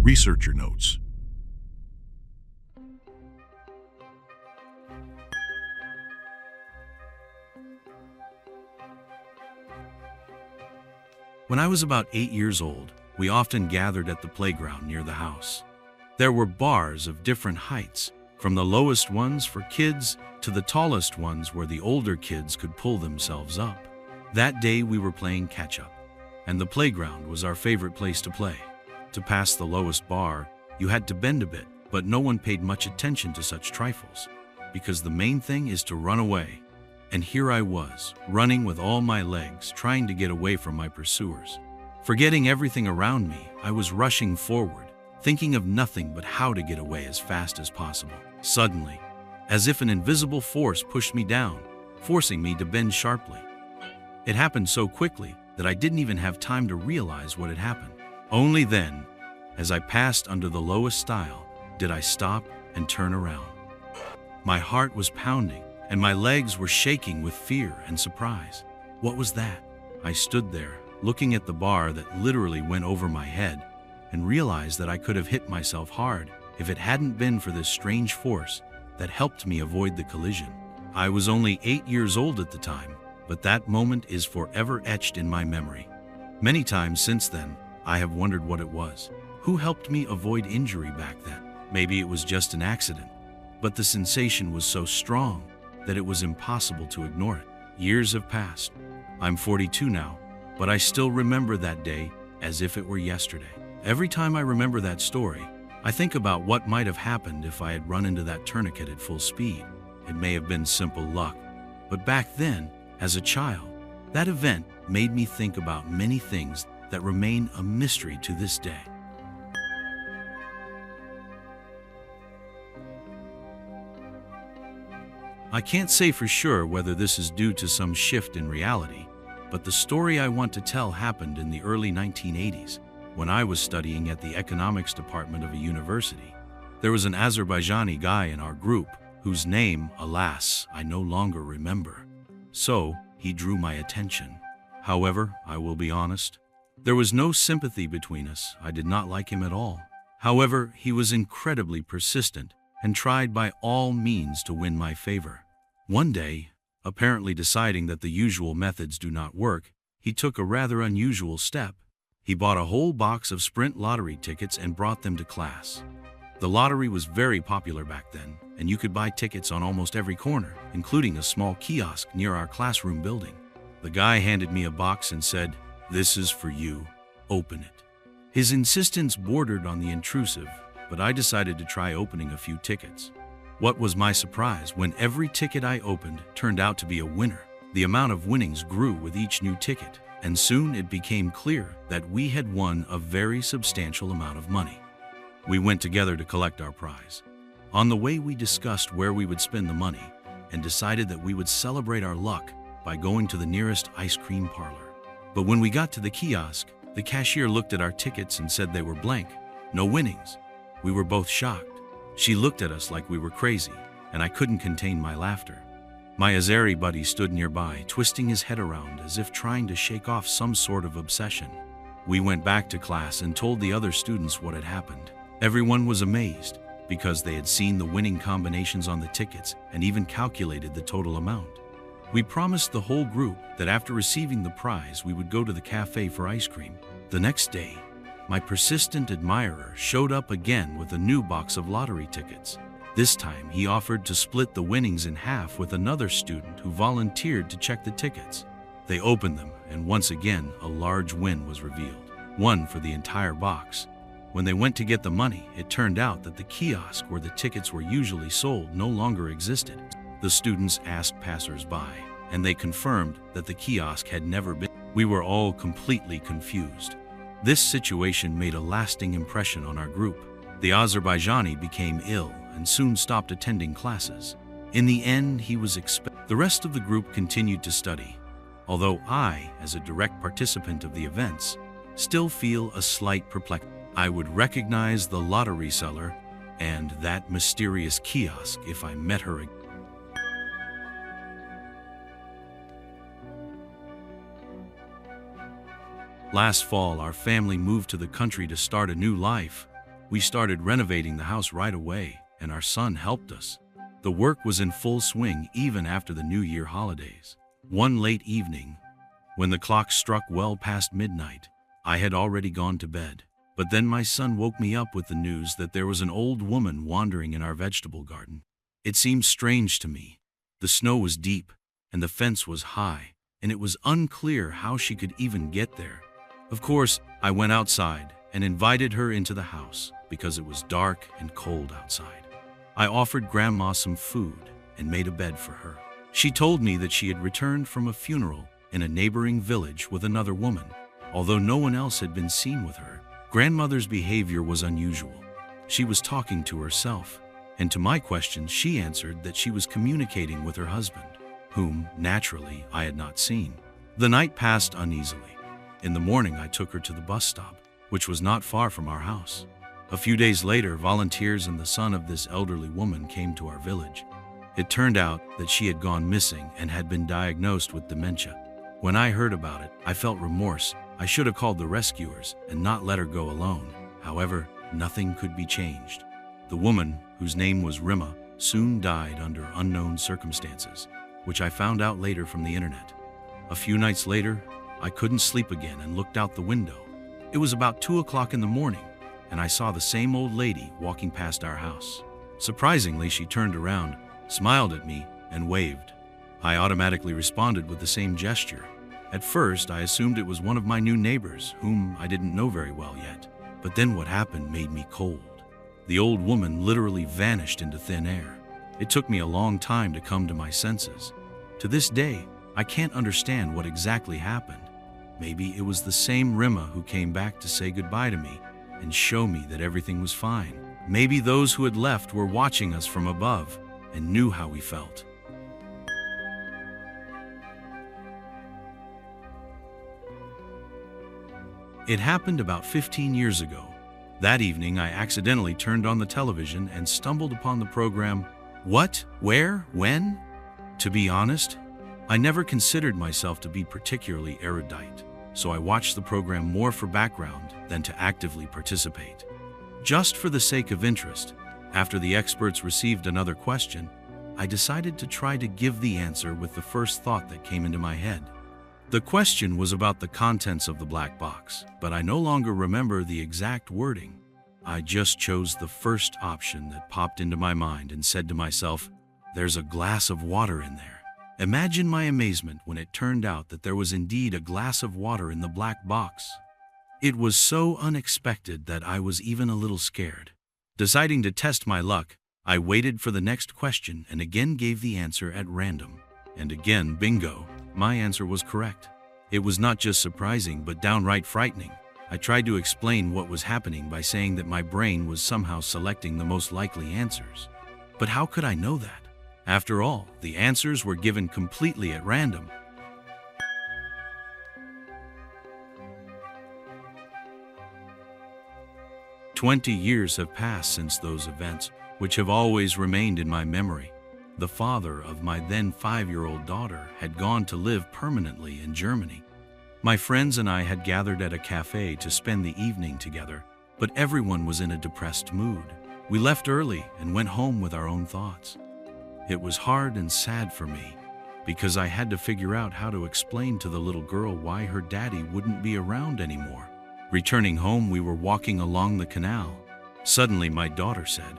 Researcher notes. When I was about 8 years old, we often gathered at the playground near the house. There were bars of different heights, from the lowest ones for kids to the tallest ones where the older kids could pull themselves up. That day we were playing catch-up, and the playground was our favorite place to play. To pass the lowest bar, you had to bend a bit, but no one paid much attention to such trifles, because the main thing is to run away. And here I was, running with all my legs, trying to get away from my pursuers. Forgetting everything around me, I was rushing forward, thinking of nothing but how to get away as fast as possible. Suddenly, as if an invisible force pushed me down, forcing me to bend sharply. It happened so quickly that I didn't even have time to realize what had happened. Only then, as I passed under the lowest stile, did I stop and turn around. My heart was pounding, and my legs were shaking with fear and surprise. What was that? I stood there, looking at the bar that literally went over my head, and realized that I could have hit myself hard if it hadn't been for this strange force that helped me avoid the collision. I was only 8 years old at the time, but that moment is forever etched in my memory. Many times since then, I have wondered what it was. Who helped me avoid injury back then? Maybe it was just an accident, but the sensation was so strong that it was impossible to ignore it. Years have passed. I'm 42 now, but I still remember that day as if it were yesterday. Every time I remember that story, I think about what might have happened if I had run into that tourniquet at full speed. It may have been simple luck, but back then, as a child, that event made me think about many things that remain a mystery to this day. I can't say for sure whether this is due to some shift in reality, but the story I want to tell happened in the early 1980s, when I was studying at the economics department of a university. There was an Azerbaijani guy in our group whose name, alas, I no longer remember. So, he drew my attention. However, I will be honest, there was no sympathy between us. I did not like him at all. However, he was incredibly persistent and tried by all means to win my favor. One day, apparently deciding that the usual methods do not work, he took a rather unusual step. He bought a whole box of Sprint lottery tickets and brought them to class. The lottery was very popular back then, and you could buy tickets on almost every corner, including a small kiosk near our classroom building. The guy handed me a box and said, "This is for you. Open it." His insistence bordered on the intrusive, but I decided to try opening a few tickets. What was my surprise when every ticket I opened turned out to be a winner. The amount of winnings grew with each new ticket, and soon it became clear that we had won a very substantial amount of money. We went together to collect our prize. On the way, we discussed where we would spend the money and decided that we would celebrate our luck by going to the nearest ice cream parlor. But when we got to the kiosk, the cashier looked at our tickets and said they were blank, no winnings. We were both shocked. She looked at us like we were crazy, and I couldn't contain my laughter. My Azeri buddy stood nearby, twisting his head around as if trying to shake off some sort of obsession. We went back to class and told the other students what had happened. Everyone was amazed because they had seen the winning combinations on the tickets and even calculated the total amount. We promised the whole group that after receiving the prize, we would go to the cafe for ice cream. The next day, my persistent admirer showed up again with a new box of lottery tickets. This time, he offered to split the winnings in half with another student who volunteered to check the tickets. They opened them, and once again, a large win was revealed, one for the entire box. When they went to get the money, it turned out that the kiosk where the tickets were usually sold no longer existed. The students asked passers-by, and they confirmed that the kiosk had never been. We were all completely confused. This situation made a lasting impression on our group. The Azerbaijani became ill and soon stopped attending classes. In the end, he was expelled. The rest of the group continued to study, although I, as a direct participant of the events, still feel a slight perplexity. I would recognize the lottery seller and that mysterious kiosk if I met her again. Last fall, our family moved to the country to start a new life. We started renovating the house right away, and our son helped us. The work was in full swing even after the New Year holidays. One late evening, when the clock struck well past midnight, I had already gone to bed. But then my son woke me up with the news that there was an old woman wandering in our vegetable garden. It seemed strange to me. The snow was deep, and the fence was high, and it was unclear how she could even get there. Of course, I went outside and invited her into the house because it was dark and cold outside. I offered Grandma some food and made a bed for her. She told me that she had returned from a funeral in a neighboring village with another woman. Although no one else had been seen with her, Grandmother's behavior was unusual. She was talking to herself, and to my questions she answered that she was communicating with her husband, whom, naturally, I had not seen. The night passed uneasily. In the morning I took her to the bus stop, which was not far from our house. A few days later, volunteers and the son of this elderly woman came to our village. It turned out that she had gone missing and had been diagnosed with dementia. When I heard about it, I felt remorse. I should have called the rescuers and not let her go alone. However, nothing could be changed. The woman, whose name was Rima, soon died under unknown circumstances, which I found out later from the internet. A few nights later, I couldn't sleep again and looked out the window. It was about 2 o'clock in the morning, and I saw the same old lady walking past our house. Surprisingly, she turned around, smiled at me, and waved. I automatically responded with the same gesture. At first, I assumed it was one of my new neighbors, whom I didn't know very well yet. But then what happened made me cold. The old woman literally vanished into thin air. It took me a long time to come to my senses. To this day, I can't understand what exactly happened. Maybe it was the same Rima who came back to say goodbye to me and show me that everything was fine. Maybe those who had left were watching us from above and knew how we felt. It happened about 15 years ago. That evening, I accidentally turned on the television and stumbled upon the program What, Where, When? To be honest, I never considered myself to be particularly erudite, so I watched the program more for background than to actively participate. Just for the sake of interest, after the experts received another question, I decided to try to give the answer with the first thought that came into my head. The question was about the contents of the black box, but I no longer remember the exact wording. I just chose the first option that popped into my mind and said to myself, "There's a glass of water in there." Imagine my amazement when it turned out that there was indeed a glass of water in the black box. It was so unexpected that I was even a little scared. Deciding to test my luck, I waited for the next question and again gave the answer at random. And again, bingo, my answer was correct. It was not just surprising but downright frightening. I tried to explain what was happening by saying that my brain was somehow selecting the most likely answers. But how could I know that? After all, the answers were given completely at random. "20 years have passed since those events, which have always remained in my memory. The father of my then 5-year-old daughter had gone to live permanently in Germany. My friends and I had gathered at a cafe to spend the evening together, but everyone was in a depressed mood. We left early and went home with our own thoughts. It was hard and sad for me, because I had to figure out how to explain to the little girl why her daddy wouldn't be around anymore. Returning home, we were walking along the canal. Suddenly, my daughter said,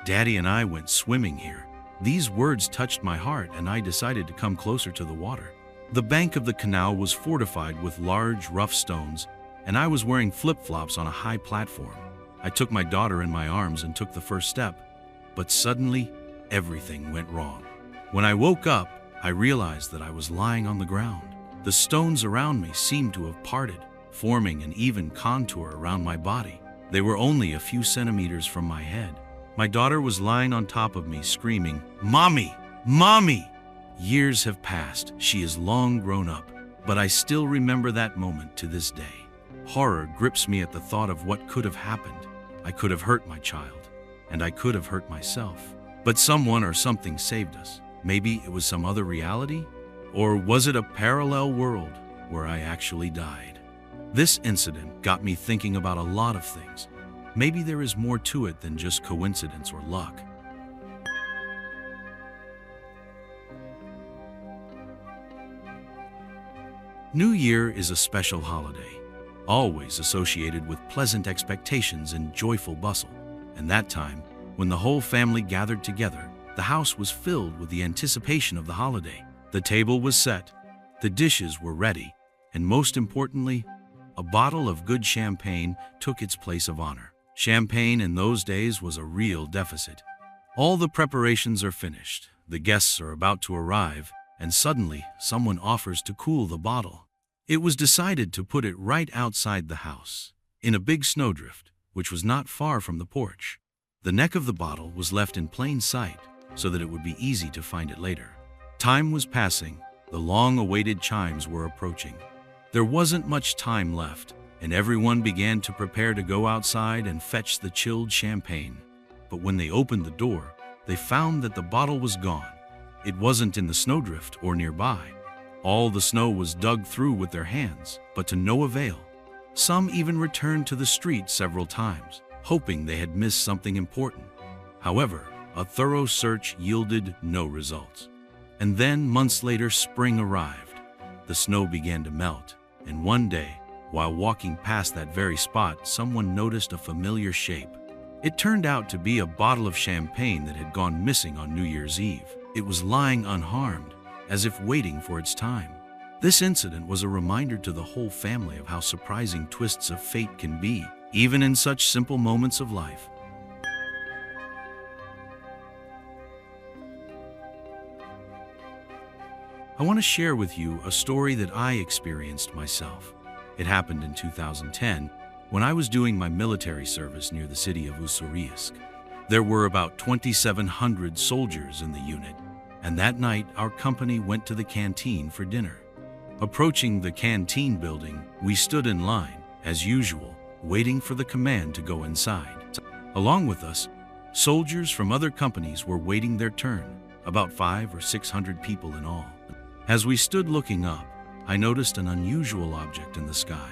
"Daddy and I went swimming here." These words touched my heart, and I decided to come closer to the water. The bank of the canal was fortified with large, rough stones, and I was wearing flip-flops on a high platform. I took my daughter in my arms and took the first step, but suddenly, everything went wrong. When I woke up, I realized that I was lying on the ground. The stones around me seemed to have parted, forming an even contour around my body. They were only a few centimeters from my head. My daughter was lying on top of me, screaming, "Mommy! Mommy!" Years have passed. She is long grown up, but I still remember that moment to this day. Horror grips me at the thought of what could have happened. I could have hurt my child, and I could have hurt myself. But someone or something saved us. Maybe it was some other reality? Or was it a parallel world where I actually died? This incident got me thinking about a lot of things. Maybe there is more to it than just coincidence or luck. New Year is a special holiday, always associated with pleasant expectations and joyful bustle. And that time, when the whole family gathered together, the house was filled with the anticipation of the holiday. The table was set, the dishes were ready, and most importantly, a bottle of good champagne took its place of honor. Champagne in those days was a real deficit. All the preparations are finished, the guests are about to arrive, and suddenly someone offers to cool the bottle. It was decided to put it right outside the house, in a big snowdrift, which was not far from the porch. The neck of the bottle was left in plain sight, so that it would be easy to find it later. Time was passing, the long-awaited chimes were approaching. There wasn't much time left, and everyone began to prepare to go outside and fetch the chilled champagne. But when they opened the door, they found that the bottle was gone. It wasn't in the snowdrift or nearby. All the snow was dug through with their hands, but to no avail. Some even returned to the street several times, hoping they had missed something important. However, a thorough search yielded no results. And then, months later, spring arrived. The snow began to melt, and one day, while walking past that very spot, someone noticed a familiar shape. It turned out to be a bottle of champagne that had gone missing on New Year's Eve. It was lying unharmed, as if waiting for its time. This incident was a reminder to the whole family of how surprising twists of fate can be, even in such simple moments of life. I want to share with you a story that I experienced myself. It happened in 2010, when I was doing my military service near the city of Ussurisk. There were about 2,700 soldiers in the unit, and that night our company went to the canteen for dinner. Approaching the canteen building, we stood in line, as usual, waiting for the command to go inside. Along with us, soldiers from other companies were waiting their turn, about 500 or 600 people in all. As we stood looking up, I noticed an unusual object in the sky.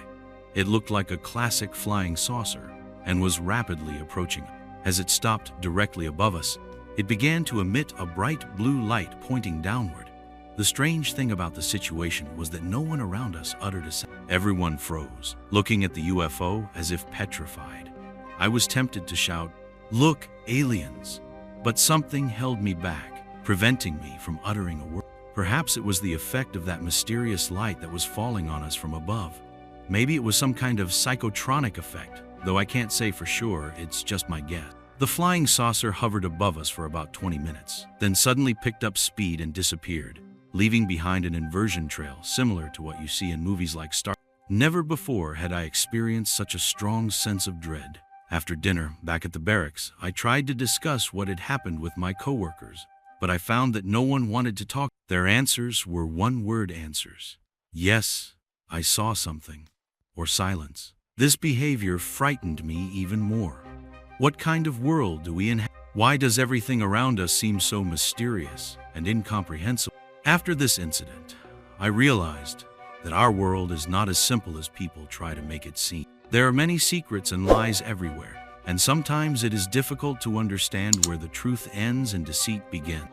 It looked like a classic flying saucer and was rapidly approaching us. As it stopped directly above us, it began to emit a bright blue light pointing downward. The strange thing about the situation was that no one around us uttered a sound. Everyone froze, looking at the UFO as if petrified. I was tempted to shout, "Look, aliens!" But something held me back, preventing me from uttering a word. Perhaps it was the effect of that mysterious light that was falling on us from above. Maybe it was some kind of psychotronic effect, though I can't say for sure, it's just my guess. The flying saucer hovered above us for about 20 minutes, then suddenly picked up speed and disappeared, leaving behind an inversion trail similar to what you see in movies like Star Wars. Never before had I experienced such a strong sense of dread. After dinner, back at the barracks, I tried to discuss what had happened with my coworkers, but I found that no one wanted to talk. Their answers were one-word answers. Yes, I saw something. Or silence. This behavior frightened me even more. What kind of world do we inhabit? Why does everything around us seem so mysterious and incomprehensible? After this incident, I realized that our world is not as simple as people try to make it seem. There are many secrets and lies everywhere, and sometimes it is difficult to understand where the truth ends and deceit begins.